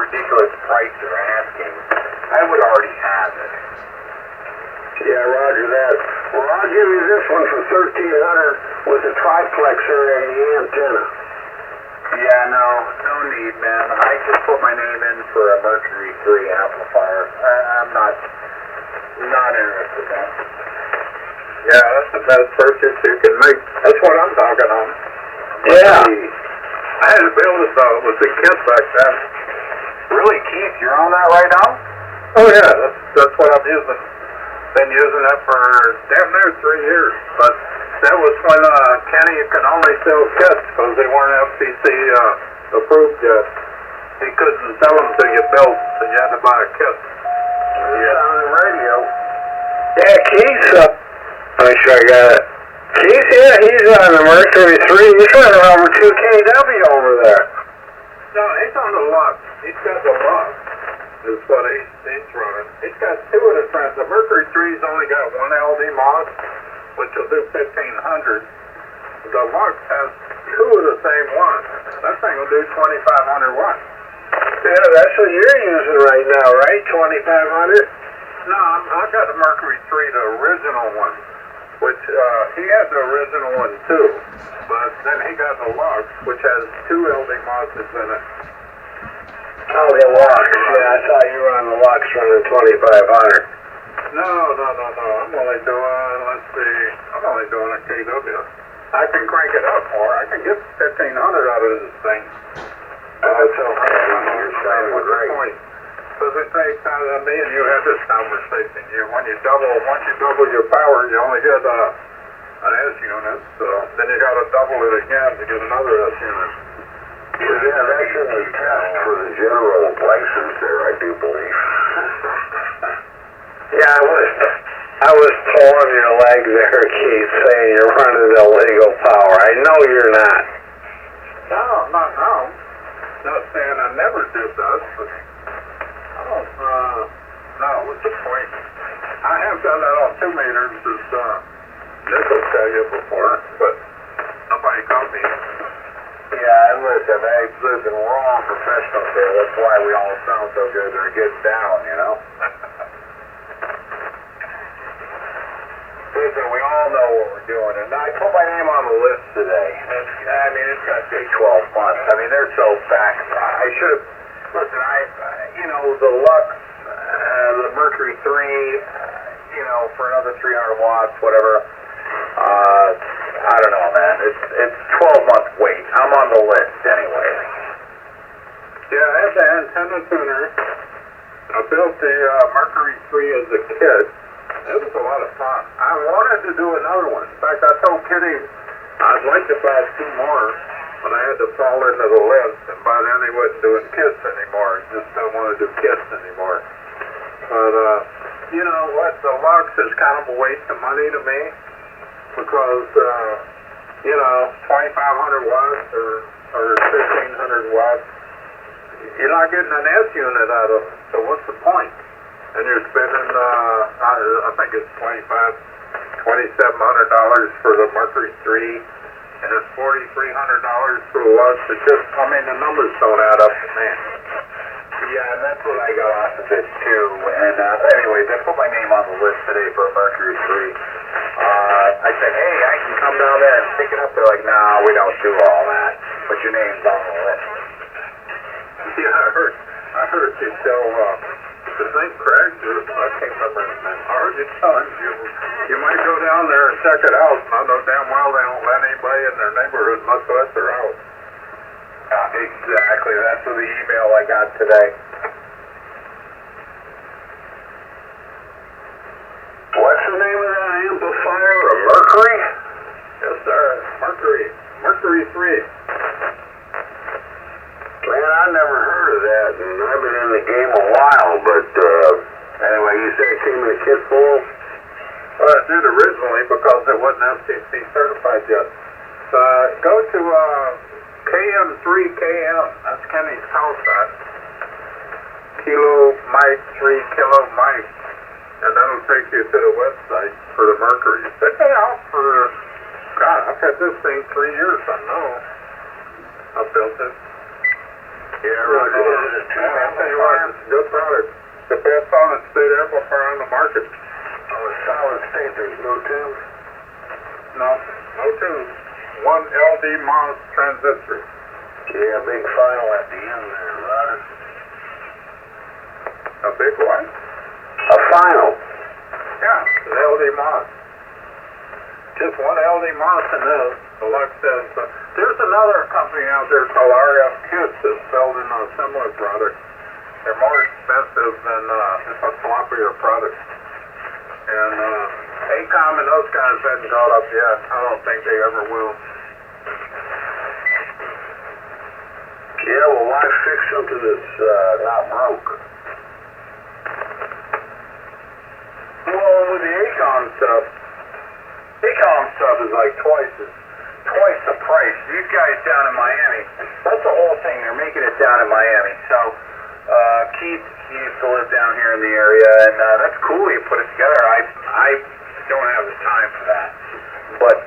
ridiculous price they're asking, I would already have it. Yeah, roger that. Well, I'll give you this one for $1,300 with the triplexer and the antenna. Yeah, no need, man. I just put my name in for a Mercury 3 amplifier. I'm not interested, man. Yeah, that's the best purchase you can make. That's what I'm talking on. Yeah. I had to build it though with the kit back then. Really, Keith, you're on that right now? Oh yeah, that's what I'm using. Been using that for damn near 3 years. But that was when Kenny could only sell kits because they weren't FCC approved yet. He couldn't sell them till you built, so you had to buy a kit. Yeah, on the radio. Yeah, Keith, I'm sure I got it. Keith, yeah, he's on the Mercury 3. He's running over 2 kW over there. No, he's on the Lux. He's got the Lux. Is what he's running. He's got 2 of the trans. The Mercury 3's only got 1 LD mod, which will do 1500. The Lux has 2 of the same one. That thing will do 2500 watts. Yeah, that's what you're using right now, right? 2500? No, I got the Mercury 3, the original one, which he had the original one too, but then he got the Lux, which has 2 LD mods in it. Oh, the Lux. Yeah, I thought you were on the Lux running 2500. No. I'm only doing a KW. I can crank it up more. I can get 1500 out of this thing. That's okay. You're saying What's the point? Because it takes, me and you had this conversation. Once you double your power, you only get an S unit. So then you got to double it again to get another S unit. Yeah, that's in the test for the general license there, I do believe. Yeah, I was pulling your leg there, Keith, saying you're running illegal power. I know you're not. No, not now. Not saying I never did that, but I don't, no, what's the point? I have done that on 2 meters, as Nick will tell you before, but nobody caught me. Yeah, and listen, we're all professionals here. That's why we all sound so good when it gets down, you know? Listen, we all know what we're doing, and I put my name on the list today. It's going to take 12 months. They're so packed. I should have, listen, the Lux, the Mercury 3, for another 300 watts, whatever. I don't know, man. It's 12-month wait. I'm on the list anyway. Yeah, I had the antenna tuner. I built the Mercury 3 as a kit. It was a lot of fun. I wanted to do another one. In fact, I told Kenny I'd like to buy 2 more, but I had to fall into the list, and by then he wasn't doing kits anymore. He just didn't want to do kits anymore. But, you know what? The Lux is kind of a waste of money to me because, 2,500 watts or 1,500 watts, you're not getting an S unit out of it, so what's the point? And you're spending, I think it's $2,700 for the Mercury 3, and it's $4,300 for the Lux. It just, the numbers don't add up to me. Yeah, and that's what I got off of it too. And anyways, I put my name on the list today for a Mercury 3. I said, hey, I can come down there and pick it up. They're like, nah, we don't do all that. But your name's on the list. Yeah, I heard you tell, his name Craig, I can't remember his name. I heard you telling you might go down there and check it out. I know damn well they don't let anybody in their neighborhood, much less their house. Exactly, that's the email I got today. What's the name of that amplifier? A Mercury? Yes, sir. Mercury 3. Man, I never heard of that, and I've been in the game a while, but anyway, you said it came in a kit full? Well, it did originally because it wasn't FCC certified yet. Go to KM3KM, that's Kenny's house at. Kilo Mike, 3 Kilo Mike. And that'll take you to the website for the Mercury. Check it out for, God, I've had this thing 3 years, I know. I built it. Yeah, right. I'll tell you what, it's a good product. The best solid state amplifier on the market. Oh, a solid state, there's no tubes? No tubes. One LD MOS transistor. Yeah, big final at the end there, Ryder. A big what? A final. Yeah, an LD MOS. Just one LD MOS and the Lux says, there's another company out there called RF Kits that's building a similar product. They're more expensive than it's a floppier product. And ACOM and those guys hadn't caught up yet. I don't think they ever will. Yeah, well, why fix something that's not broke? Well, with the ACOM stuff is like twice the price. These guys down in Miami, that's the whole thing. They're making it down in Miami. So Keith used to live down here in the area, and that's cool. You put it together. I don't have the time for that. But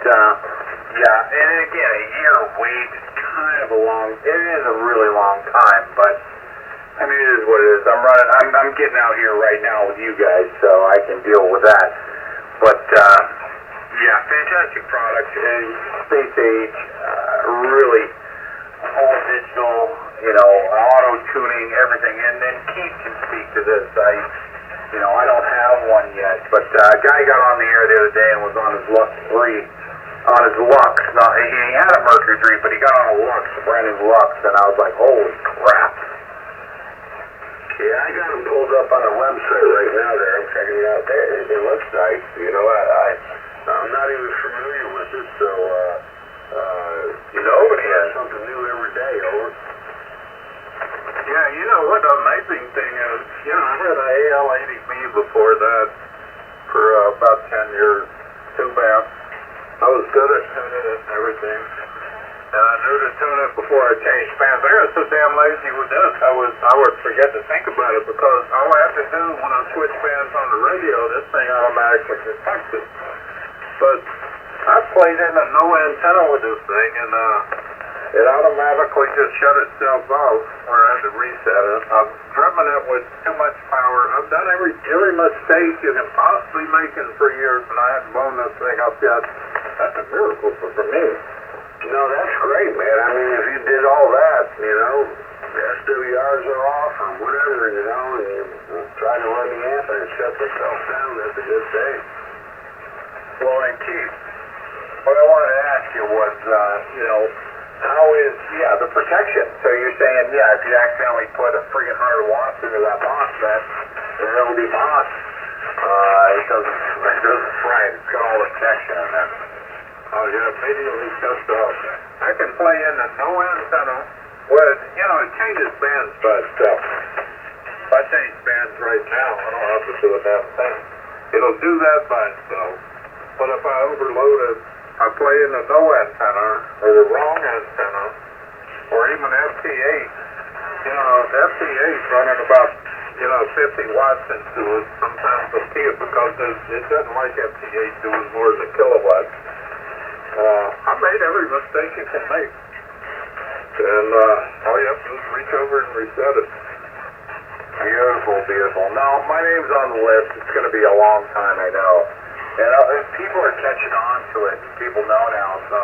yeah, and again, a year wait is kind of it is a really long time, but I mean, it is what it is. I'm getting out here right now with you guys, so I can deal with that. But yeah, fantastic product. Space age, really all digital, auto tuning, everything. And then Keith can speak to this. I don't have one yet, but a guy got on the air the other day and was on his Lux 3. On his Lux. Now, he had a Mercury 3, but he got on a Lux, a brand new Lux, and I was like, holy crap. Yeah, I got them pulled up on a website right now there. I'm checking it out there. It looks nice. I'm not even familiar with it, so, Nobody has something new every day, over. Yeah, you know what the amazing thing is, I had an AL80B before that for about 10 years, 2 amps. I was good at tuning it and everything. And I knew to tune it before I changed bands. I got so damn lazy with this, I would forget to think about it because all I have to do when I switch bands on the radio, this thing automatically detects it. But I played in a no antenna with this thing, and it automatically just shut itself off where I had to reset it. I've driven it with too much power. I've done every mistake you can possibly make in 3 years, and I hadn't blown this thing up yet. That's a miracle for me. No, that's great, man. I mean, if you did all that, the SWRs are off or whatever, and you try to run the amp and it shuts itself down, that's a good thing. Well, and Keith, what I wanted to ask you was, how is, the protection? So you're saying, if you accidentally put a friggin' 100 watts into that MOSFET, it'll be MOS. It doesn't fry it. It's got all the protection in there. Oh, yeah, immediately shuts off. I can play in the no antenna with, it changes bands by itself. If I change bands right now, I don't have to do a damn thing. It'll do that by itself. But if I overload it, I play in the no antenna, or the wrong antenna, or even FT8. FT8's running about, 50 watts into it. Sometimes I'll see it because it doesn't like FT8 doing more than a kilowatt. I made every mistake you can make. And all you have to do is reach over and reset it. Beautiful, beautiful. Now, my name's on the list. It's going to be a long time, I know. And people are catching on to it. People know now, so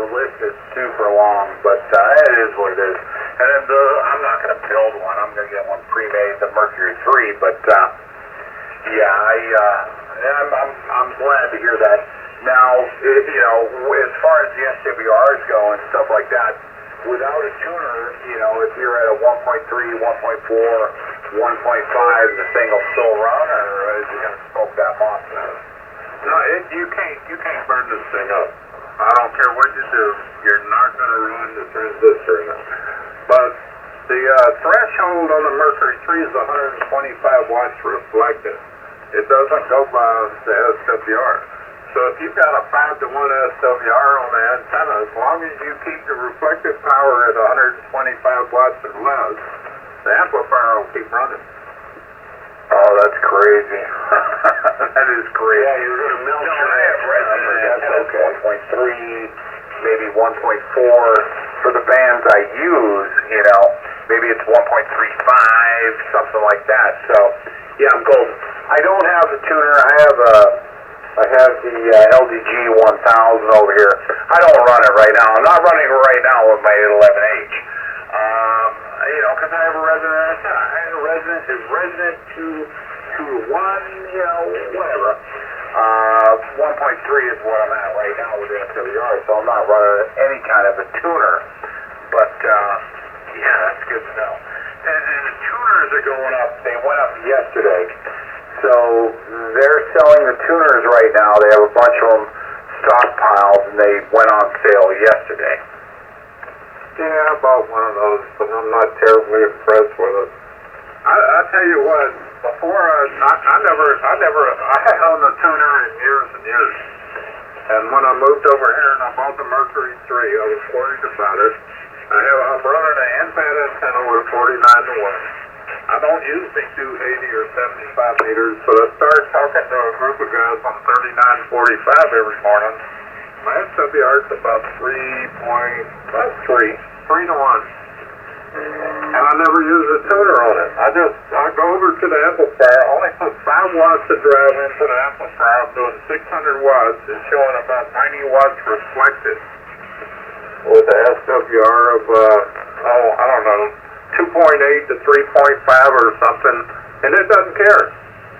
the list is super long. But it is what it is. And then I'm not going to build one. I'm going to get one pre-made, the Mercury 3. But, I'm glad to hear that. Now, as far as the SWRs go and stuff like that, without a tuner, if you're at a 1.3, 1.4, 1.5, the thing will still run, or is it going to smoke that MOSFET? No, you can't burn this thing up. I don't care what you do, you're not going to ruin the transistor in it. But the threshold on the Mercury 3 is 125 watts reflected. It doesn't go by the SWR. So if you've got a 5-to-1 SWR on the antenna, as long as you keep the reflective power at 125 watts or less, the amplifier will keep running. Oh, that's crazy. That is crazy. Yeah, you're going to melt your That's okay. 1.3, maybe 1.4 for the bands I use, maybe it's 1.35, something like that. So, yeah, I'm golden. I don't have the tuner. I have the LDG 1000 over here. I don't run it right now. I'm not running it right now with my 811H. You know, because I have a resident. I have a resident is resident to 1, you know, whatever. 1.3 is what I'm at right now with the SWR, so I'm not running any kind of a tuner. But yeah, that's good to know. And the tuners are going up. They went up yesterday. So they're selling the tuners right now. They have a bunch of them stockpiled, and they went on sale yesterday. Yeah, I bought one of those, but I'm not terribly impressed with it. I tell you what, before I had owned a tuner in years and years. And when I moved over here and I bought the Mercury 3, I was worried about it. I'm running an end-fed antenna with a 49 to 1. I don't usually do 80 or 75 meters, but I started talking to a group of guys on 39 45 every morning. My SWR is about 3 to 1. And I never use a tuner on it. I go over to the amplifier, only put 5 watts of drive into the amplifier. I'm doing 600 watts. It's showing about 90 watts reflected with the SWR of, I don't know, 2.8 to 3.5 or something, and it doesn't care.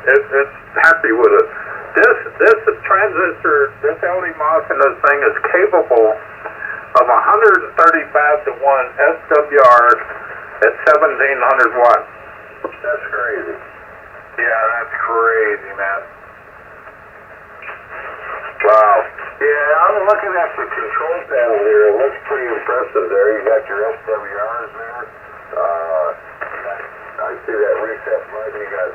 It's happy with it. This transistor, this LED MOS in this thing is capable of 135 to 1 SWR at 1700 watts. That's crazy. Yeah, that's crazy, man. Wow. Yeah, I'm looking at the control panel here. It looks pretty impressive there. You got your SWRs there. I see that reset button. You got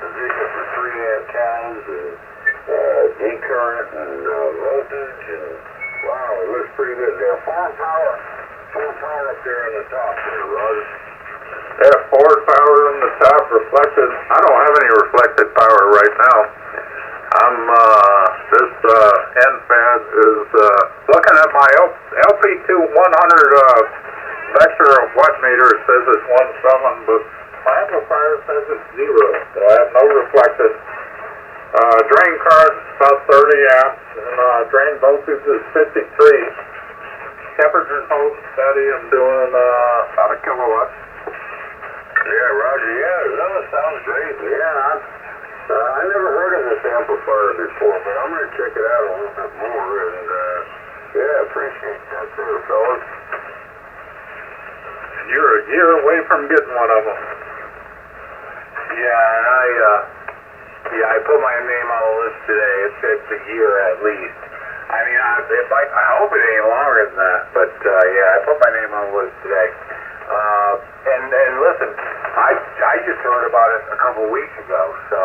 position for 3 amp counts and D current and voltage and wow, it looks pretty good there. Full power up there on the top there, Rod. Yeah, forward power on the top, reflected. I don't have any reflected power right now. This end-fed is looking at my LP2 100 vector watt meter. It says it's 1.7, but my amplifier says it's 0, so I have no reflected. Drain current is about 30 amps, and drain voltage is 53. Temperature's holding steady. I'm doing about a kilowatt. Yeah, Roger. Yeah, that sounds great. Yeah, I never heard of this amplifier before, but I'm going to check it out a little bit more. And yeah, appreciate that too, fellas. And you're a year away from getting one of them. Yeah, and I put my name on the list today. It's a year at least. I mean, I hope it ain't longer than that, but yeah, I put my name on the list today. And listen, I just heard about it a couple weeks ago, so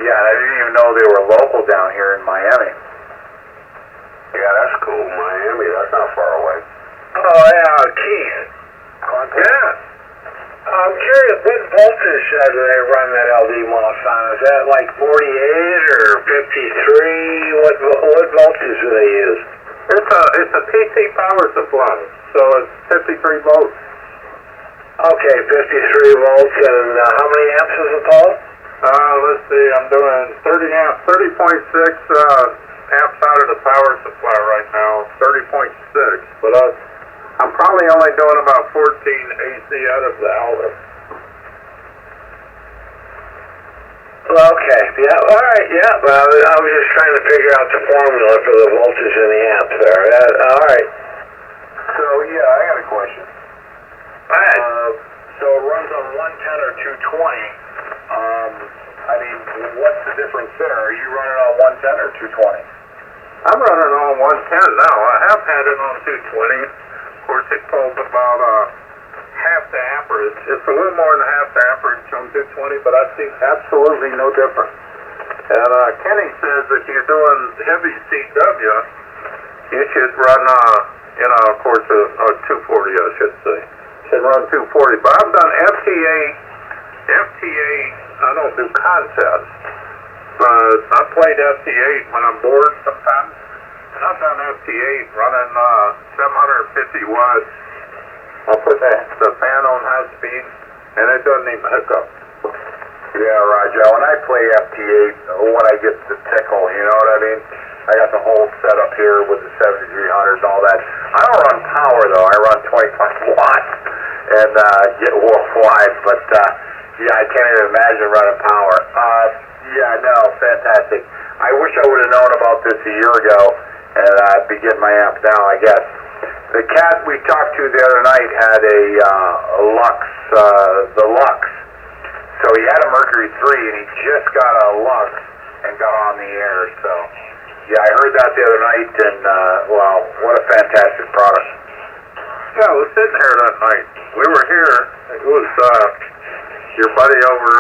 yeah, I didn't even know they were local down here in Miami. Yeah, that's cool. Miami, that's not far away. Oh yeah, Keith. Yeah. I'm curious, what voltage do they run that LD MOS on? Is that like 48 or 53? What voltage do they use? It's a PC power supply, so it's 53 volts. Okay, 53 volts, and how many amps is it called? Let's see, I'm doing 30 amps, 30.6 amps out of the power supply right now, 30.6, but I'm probably only doing about 14 AC out of the outlet. Okay, yeah, all right, yeah, well, I was just trying to figure out the formula for the voltage and the amps there. All right. So, yeah, I got a question. All right. So it runs on 110 or 220. I mean, what's the difference there? Are you running on 110 or 220? I'm running on 110 now. I have had it on 220. Of course, it pulls about half the amperage. It's a little more than half the amperage on 220, but I see absolutely no difference. And Kenny says if you're doing heavy CW, you should run, of course, a 240, I should say. Should run 240. But I've done FTA, I don't do contests, but I played FT8 when I'm bored sometimes. And I've done FT8 running 750 watts I'll put the fan on high speed, and it doesn't even hook up. Yeah, Ragchew, when I play FT8, when I get the tickle, you know what I mean? I got the whole setup here with the 7300 and all that. I don't run power, though. I run 25 watts and get warp wide, but yeah, I can't even imagine running power. Yeah, no, fantastic. I wish I would have known about this a year ago, and I'd be getting my amp now, I guess. The cat we talked to the other night had a Lux, the Lux. So he had a Mercury 3, and he just got a Lux and got on the air. So, yeah, I heard that the other night, and, wow, what a fantastic product. Yeah, I was sitting here that night. We were here. It was your buddy over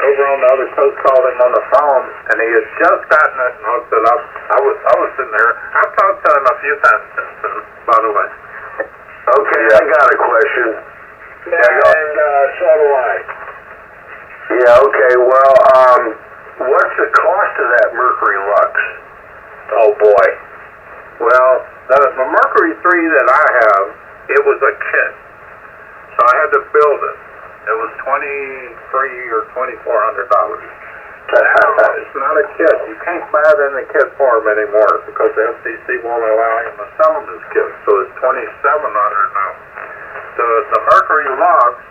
on the other coast called him on the phone, and he had just gotten it and hooked it up. I was sitting there. I've talked to him a few times since then, by the way. Okay, I got a question. Yeah, and so do I. Yeah, okay, well, what's the cost of that Mercury Lux? Oh, boy. Well, the Mercury 3 that I have, it was a kit. So I had to build it. It was $2,300 or $2,400. It's not a kit. You can't buy it in a kit form anymore because the FCC won't allow him to sell them as kits. So it's $2,700 now. The Mercury Lux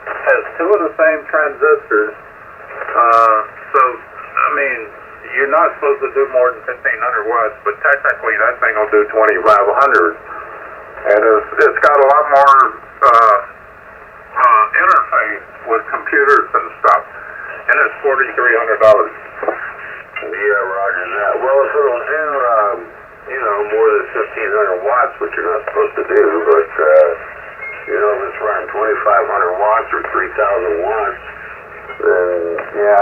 has two of the same transistors. So, I mean, you're not supposed to do more than 1,500 watts, but technically that thing will do 2,500. And it's got a lot more interface with computers and stuff, and it's $4,300. Yeah, roger that. Well, if it'll do, more than 1,500 watts, which you're not supposed to do, but, if it's running 2,500 watts or 3,000 watts, then, yeah,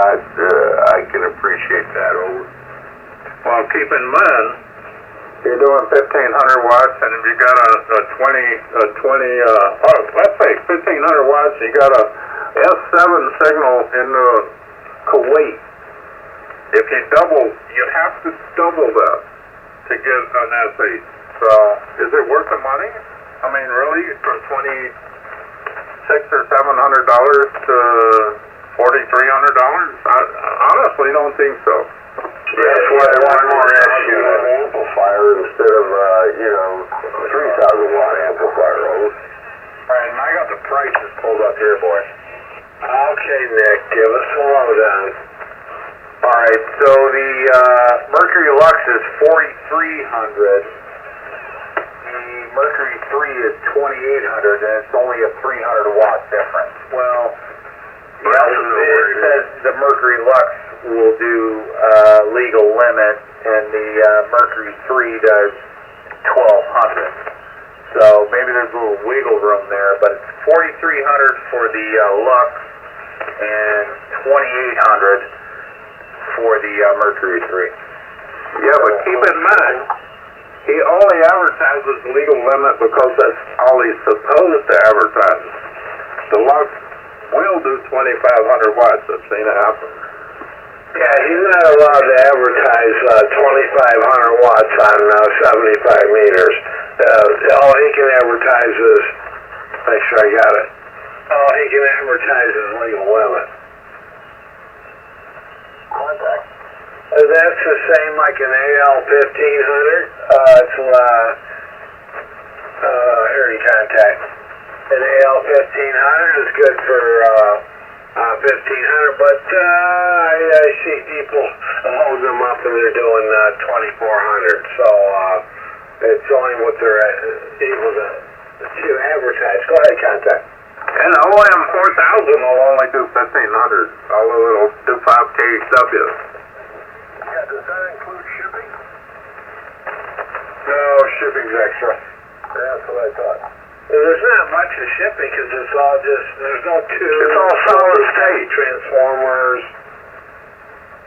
I can appreciate that. Well, keep in mind, you're doing 1,500 watts, and if you got let's say 1,500 watts, you got a S7 signal in Kuwait. If you have to double that to get an S8. So, is it worth the money? I mean, really, from $2,600 or $700 to $4,300? I honestly don't think so. That's why I want more amplifier instead of, 3,000 watt amplifier. All right, and I got the prices pulled up here, boy. Okay, Nick, give us a lowdown. All right, so the Mercury Lux is $4,300. The Mercury 3 is $2,800, and it's only a 300 watt difference. Well, it says the Mercury Lux will do legal limit, and the Mercury 3 does 1,200. So maybe there's a little wiggle room there, but it's $4,300 for the Lux and $2,800 for the Mercury 3. Yeah, but keep in mind, he only advertises legal limit because that's all he's supposed to advertise. The Lux will do 2,500 watts. I've seen it happen. Yeah, he's not allowed to advertise 2,500 watts on 75 meters. All he can advertise is, make sure I got it. All he can advertise is legal limit. Contact. That's the same like an AL 1500. Here in contact. An AL 1500 is good for 1,500, but I see people hold them up and they're doing 2,400. So it's only what they're able to advertise. Go ahead, contact. And the OM 4000 will only do 1,500, although it'll do 5 kW. Yeah, does that include shipping? No, shipping's extra. That's what I thought. There's not much of shipping because it's all just, there's no tube. It's all solid state. Transformers.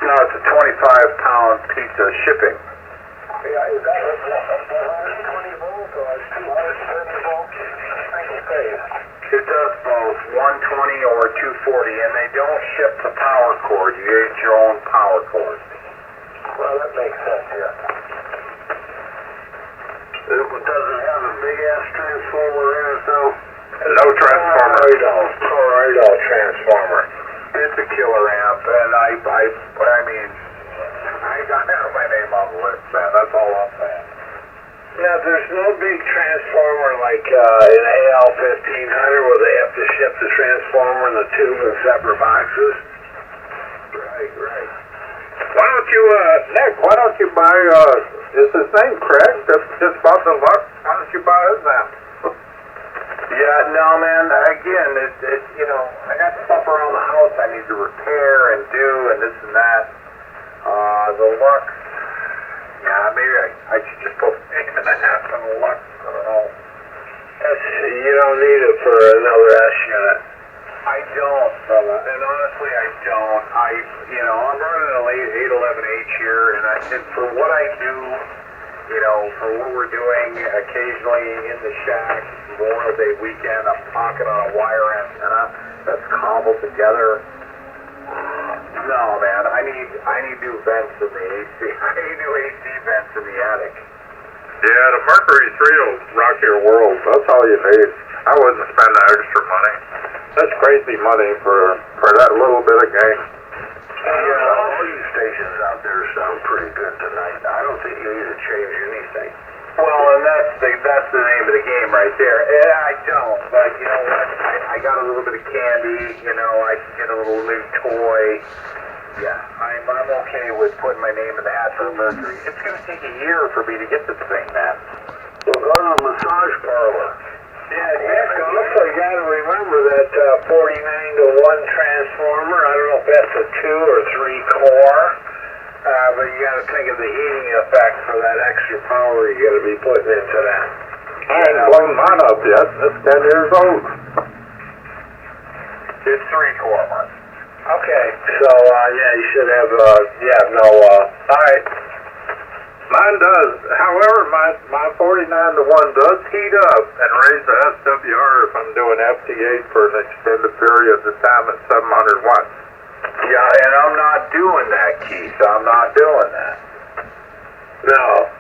No, it's a 25-pound piece of shipping. Yeah, is that 120 volts or 230 volts single phase? It does both 120 or 240, and they don't ship the power cord. You get your own power cord. Well, that makes sense, yeah. doesn't have a big-ass transformer in it, though? No transformer. Toroidal transformer. It's a killer amp, and I mean, I got my name on the list, man. That's all I'm saying. Now, there's no big transformer like an AL-1500 where they have to ship the transformer and the tube in separate boxes. Right. Why don't you, Nick, why don't you buy, is his name Craig that just bought the Lux? Why don't you buy his amp? Yeah, no, man. Again, you know, I got stuff around the house I need to repair and do, and this and that. The Lux. Yeah, maybe I should just put my name in the hat on the Lux. I don't know. You don't need it for another S unit. I don't, brother. And honestly, I don't. You know, I'm running a late 811H here, and for what I do, you know, for what we're doing occasionally in the shack, Memorial Day weekend, I'm talking on a wire antenna that's cobbled together. No, man, I need new vents in the AC. I need new AC vents in the attic. Yeah, the Mercury 3 will rock your world. That's all you need. I wouldn't spend the extra money. That's crazy money for that little bit of game. All you stations out there sound pretty good tonight. I don't think you need to change anything. Well, and that's the name of the game right there. I don't, but you know what? I got a little bit of candy. You know, I can get a little new toy. Yeah, I'm okay with putting my name in the hat for Mercury. It's going to take a year for me to get this thing, man. We'll go to a massage parlor. Yeah, Nick, also you got to remember that 49-to-1 transformer. I don't know if that's a 2 or 3 core, but you got to think of the heating effect for that extra power you got to be putting into that. I ain't blown mine up yet. It's 10 years old. It's 3 core, Mark. Okay, so yeah, you should have all right. Mine does. However, my 49-to-1 does heat up and raise the SWR if I'm doing FT8 for an extended period of time at 700 watts. Yeah, and I'm not doing that, Keith. I'm not doing that. No.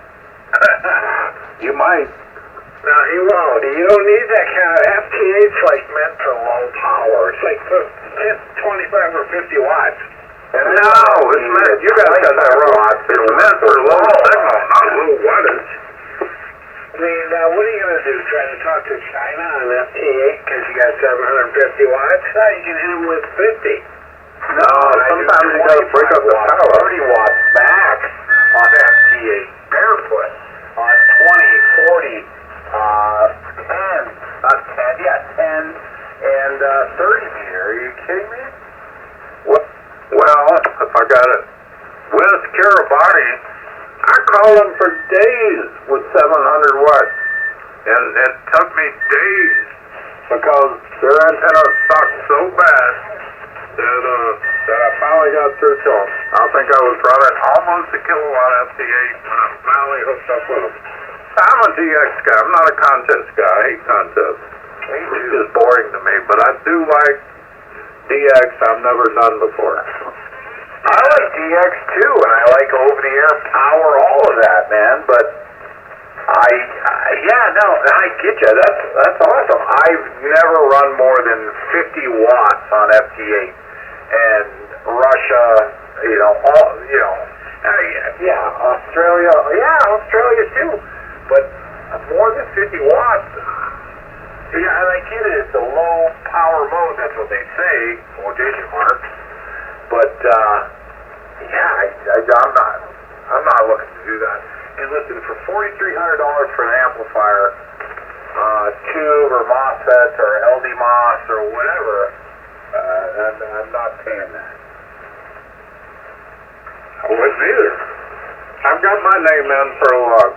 You might. No, he won't. You don't need that kind of FT8's like meant for low power. It's like 25 or 50 watts. No, it's meant, you guys got that wrong. It's meant for low signal, not low wattage. I mean, what are you going to do? Try to talk to China on FT8 because you got 750 watts? No, you can hit them with 50. No, sometimes you got to break up the power. 30 watts max on FT8 barefoot on 20, 40, 10 and 30 meter. Are you kidding me? Well, if I got it with Kiribati, I called them for days with 700 watts. And it took me days because their antenna sucked so bad that I finally got through to them. I think I was running almost a kilowatt FT8 when I finally hooked up with them. I'm a DX guy. I'm not a contest guy. I hate contests. It's just boring to me, but I do like DX. I've never done before. I like DX too, and I like over-the-air power, all of that, man. But I get you. That's awesome. I've never run more than 50 watts on FT8, and Russia, Australia too. But more than 50 watts. Yeah, and I get it. It's a low power mode. That's what they say, quotation marks. But I'm not looking to do that. And listen, for $4,300 for an amplifier, tube or MOSFET or LD MOS or whatever, I'm not paying that. I wouldn't either. I've got my name in for a log.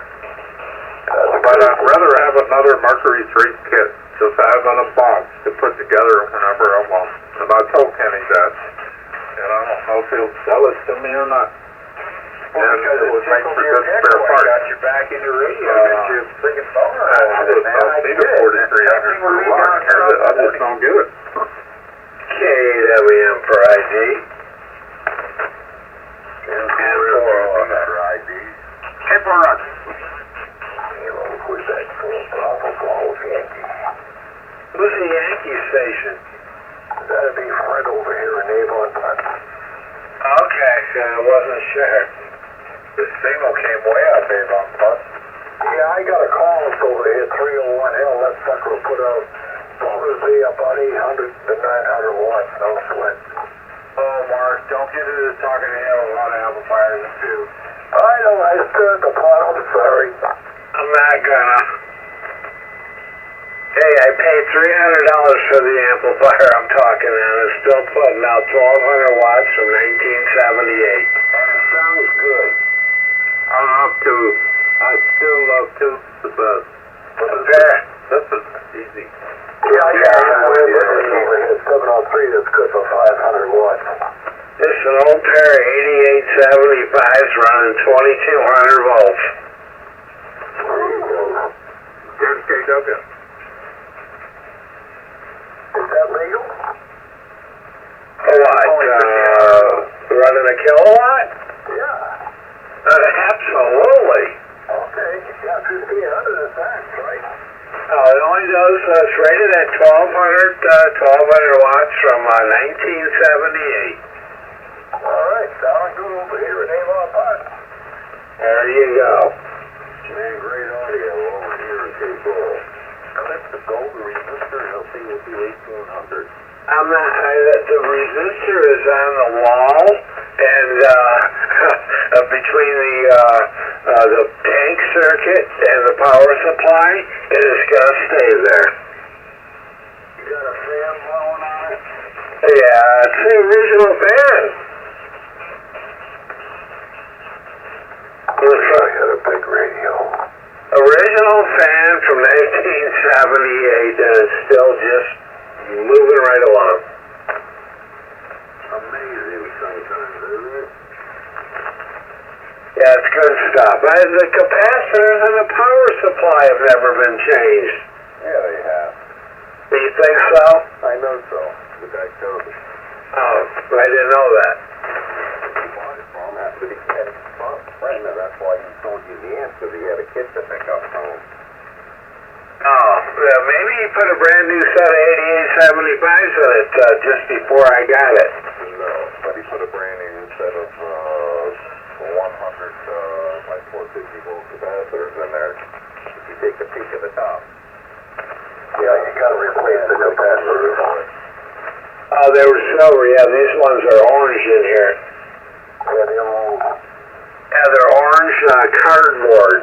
But I'd rather have another Mercury 3 kit just have in a box to put together whenever I want. And I told Kenny that. And I don't know if he'll sell it to me or not. Well, and because it would make for good spare parts. Got you back into radio, got you freaking boner. I just don't see the 4,300 for a log. I just don't get it. KWM for ID. And 4 for ID. Hey, for us. station? That'd be Fred over here in Avon Park. Okay, I wasn't sure. The signal came way up Avon Park. Yeah, I got a call over here, 301 Hill. That sucker will put out probably about 800 to 900 watts, no sweat. Oh, Mark, don't get into talking to him a lot of amplifiers too. I know, I stirred the pot, I'm sorry. I'm not gonna. Hey, I paid $300 for the amplifier I'm talking on. It's still putting out 1,200 watts from 1978. That sounds good. I still love tubes the best. This is easy. Yeah, I got one over here, 703, that's good for 500 watts. This is an old pair of 8875s running 2200 volts. Here's KW. Is that legal? What? Running a kilowatt? Yeah. Absolutely. Okay, yeah, 1,500 is that, right? It only does, it's rated at 1200 watts from 1978. All right, sounding good over here in Avon Park. There you go. Man, great audio over here in Cape Coral. Click the golden resistor and it'll see will be 1,800. I'm not, the resistor is on the wall, and between the tank circuit and the power supply, it is going to stay there. You got a fan blowing on it? Yeah, it's the original fan. I had a big radio. Original fan from 1978, and it's still just moving right along. Amazing sometimes, isn't it? Yeah, it's good stuff. The capacitors and the power supply have never been changed. Yeah, they have. Do you think so? I know so. The guy showed me. Oh, I didn't know that. He bought it from him after he had a friend, and that's why he told you the answer. He had a kit to pick up from him. Oh, well, maybe he put a brand new set of 8875s in it just before I got it. No, but he put a brand new set of 100 by 450 volt capacitors in there. If you take a peek at the top. Yeah, you gotta replace the capacitors on it. Oh, they were silver. Yeah, these ones are orange in here. Yeah, they're old. Yeah, they're orange cardboard.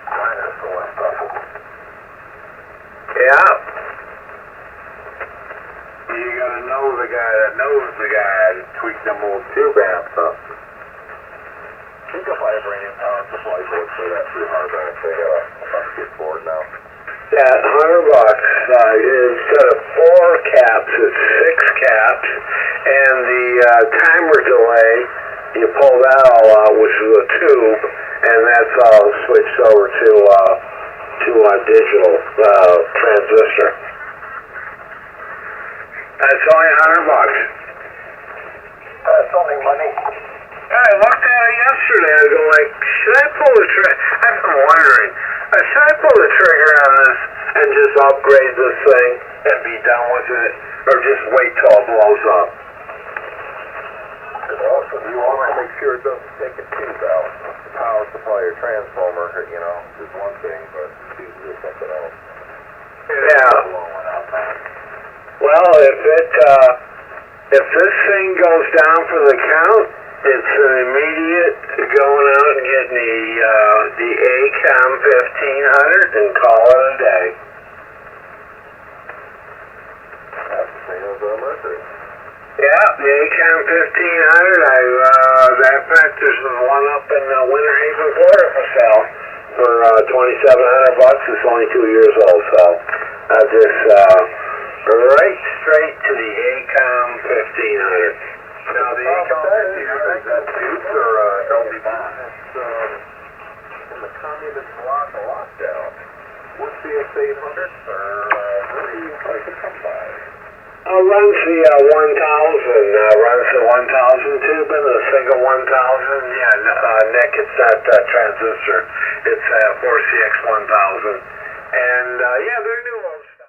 Dinosaur stuff. Yeah. You gotta know the guy that knows the guy to tweak them old tube amps up. You can buy a brand new power supply board for that through Hardback. They got a kit board now. Yeah, $100. Instead of 4 caps, it's 6 caps, and the timer delay, you pull that all out, which is a tube, and that's all switched over to a digital transistor. That's only $100. That's only money. I looked at it yesterday. I go like, should I pull the trigger? I've been wondering, should I pull the trigger on this and just upgrade this thing and be done with it, or just wait till it blows up? And also, you want to make sure it doesn't take a tube out. The power supply or transformer, you know, is one thing, but tubes is something else. Yeah. Well, if this thing goes down for the count, it's an immediate going out and getting the ACOM 1500 and call it a day. That's the same as our Mercury. Yeah, the ACOM 1500. That fact, there's one up in Winter Haven, Florida for sale for $2,700. It's only 2 years old, so I just right straight to the ACOM 1500. Now, the ACOM 1500, is that tubes or Dolby Bond? It's in the communist block of lockdown. What's the X800? Or what do you like to come by? Runs the 1000, runs the 1000 tube and the single 1000. Yeah, Nick, it's that transistor. It's 4CX 1000. And, yeah, they're new